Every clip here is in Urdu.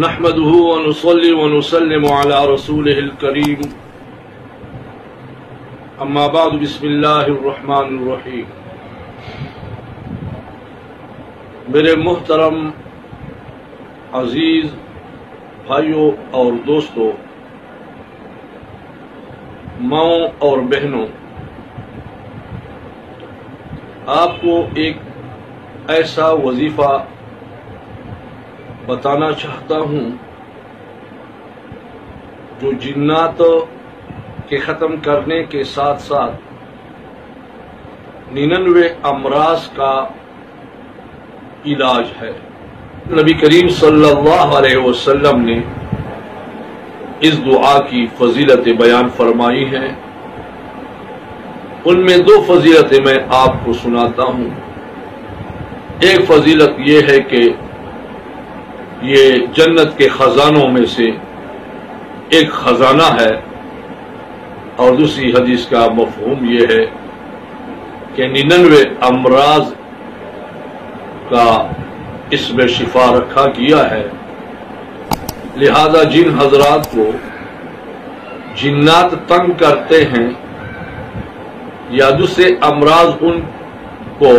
نحمده ونصلي ونسلم على رسوله الكريم اما بعد بسم اللہ الرحمن الرحیم۔ میرے محترم عزیز بھائیوں اور دوستوں، ماؤں اور بہنوں، آپ کو ایک ایسا وظیفہ بتانا چاہتا ہوں جو جنات کے ختم کرنے کے ساتھ ساتھ 99 امراض کا علاج ہے۔ نبی کریم صلی اللہ علیہ وسلم نے اس دعا کی فضیلتیں بیان فرمائی ہیں۔ ان میں 2 فضیلتیں میں آپ کو سناتا ہوں۔ ایک فضیلت یہ ہے کہ یہ جنت کے خزانوں میں سے ایک خزانہ ہے، اور دوسری حدیث کا مفہوم یہ ہے کہ 99 امراض کا اس میں شفا رکھا گیا ہے۔ لہذا جن حضرات کو جنات تنگ کرتے ہیں یا دوسرے امراض ان کو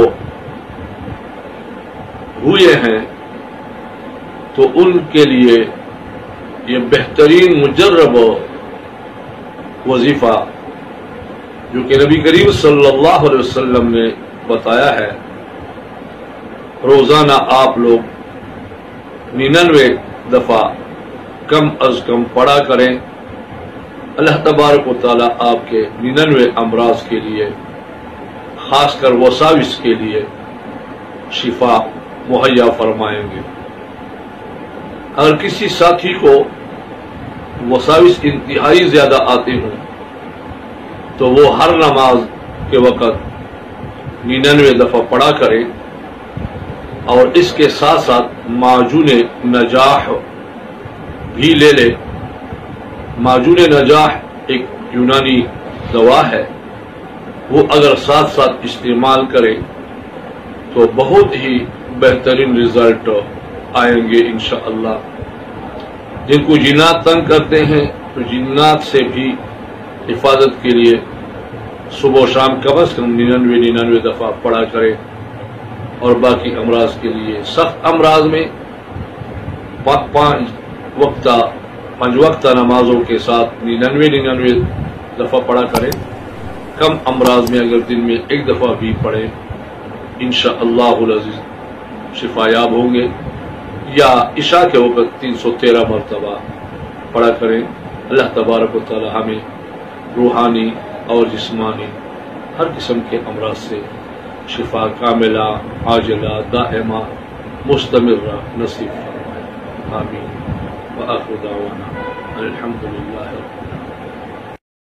ہوئے ہیں تو ان کے لیے یہ بہترین مجرب وظیفہ جو کہ نبی کریم صلی اللہ علیہ وسلم نے بتایا ہے، روزانہ آپ لوگ 99 دفعہ کم از کم پڑھا کریں۔ اللہ تبارک و تعالی آپ کے 99 امراض کے لیے، خاص کر وساوس کے لیے شفا مہیا فرمائیں گے۔ اگر کسی ساتھی کو وساوس انتہائی زیادہ آتے ہوں تو وہ ہر نماز کے وقت 99 دفعہ پڑھا کرے، اور اس کے ساتھ ساتھ معجون نجاح بھی لے لے۔ معجون نجاح ایک یونانی دوا ہے، وہ اگر ساتھ ساتھ استعمال کرے تو بہت ہی بہترین رزلٹ آئیں گے انشاءاللہ۔ جن کو جنات تنگ کرتے ہیں تو جنات سے بھی حفاظت کے لیے صبح و شام کم از کم 99 دفعہ پڑھا کرے، اور باقی امراض کے لیے سخت امراض میں 5 وقتہ نمازوں کے ساتھ 99 دفعہ پڑھا کرے۔ کم امراض میں اگر دن میں 1 دفعہ بھی پڑھے انشاءاللہ العزیز شفا یاب ہوں گے، یا عشاء کے وقت 313 مرتبہ پڑھا کریں۔ اللہ تبارک و تعالی ہمیں روحانی اور جسمانی ہر قسم کے امراض سے شفا کاملہ، عاجلہ، دائمہ، مستمرہ نصیب فرمائے، آمین۔ وآخر دعوانا الحمدللہ۔